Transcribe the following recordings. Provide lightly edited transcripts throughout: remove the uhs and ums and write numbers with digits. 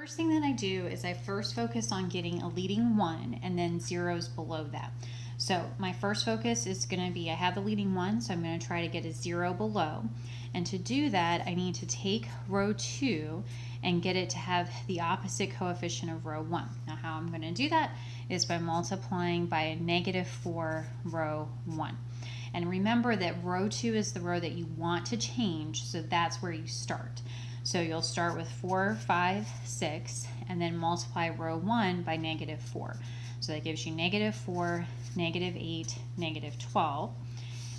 First thing that I do is I first focus on getting a leading 1 and then zeros below that. So my first focus is going to be, I have the leading 1, so I'm going to try to get a 0 below. And to do that, I need to take row 2 and get it to have the opposite coefficient of row 1. Now how I'm going to do that is by multiplying by a -4 row 1. And remember that row 2 is the row that you want to change, so that's where you start. So you'll start with 4, 5, 6, and then multiply row 1 by -4. So that gives you -4, -8, -12.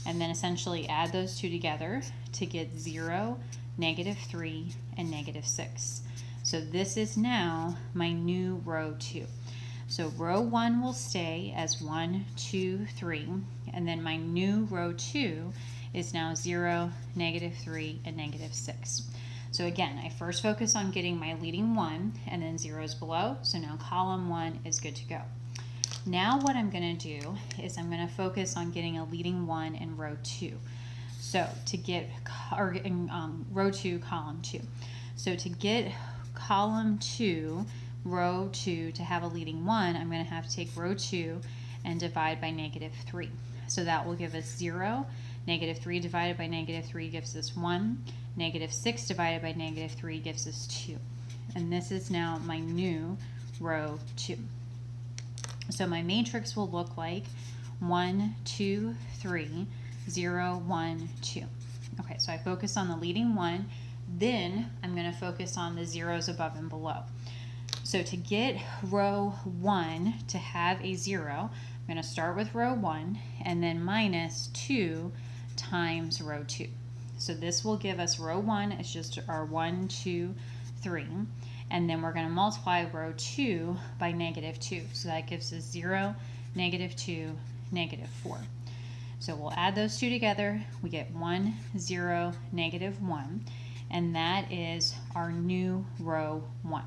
And then essentially add those two together to get 0, -3, and -6. So this is now my new row 2. So row 1 will stay as 1, 2, 3, and then my new row 2 is now 0, -3, and -6. So again, I first focus on getting my leading 1 and then zeros below, so now column 1 is good to go. Now what I'm going to do is I'm going to focus on getting a leading 1 in row 2. So to get, row 2, column 2. So to get column 2, row 2 to have a leading 1, I'm going to have to take row 2 and divide by -3. So that will give us 0, -3 divided by -3 gives us 1, -6 divided by -3 gives us 2. And this is now my new row 2. So my matrix will look like 1, 2, 3, 0, 1, 2. Okay, so I focus on the leading 1, then I'm going to focus on the zeros above and below. So to get row 1 to have a 0, I'm going to start with row 1 and then minus 2 times row 2. So this will give us row 1 as just our 1, 2, 3. And then we're going to multiply row 2 by -2. So that gives us 0, -2, -4. So we'll add those two together. We get 1, 0, -1. And that is our new row 1.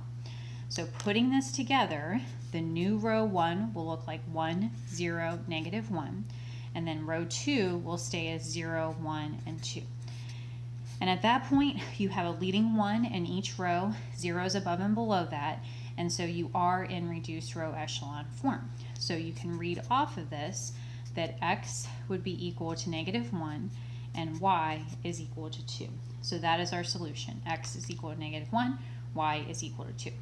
So putting this together, the new row 1 will look like 1, 0, -1. And then row 2 will stay as 0, 1, and 2. And at that point, you have a leading 1 in each row, zeros above and below that, and so you are in reduced row echelon form. So you can read off of this that x would be equal to -1 and y is equal to 2. So that is our solution. X is equal to -1, y is equal to 2.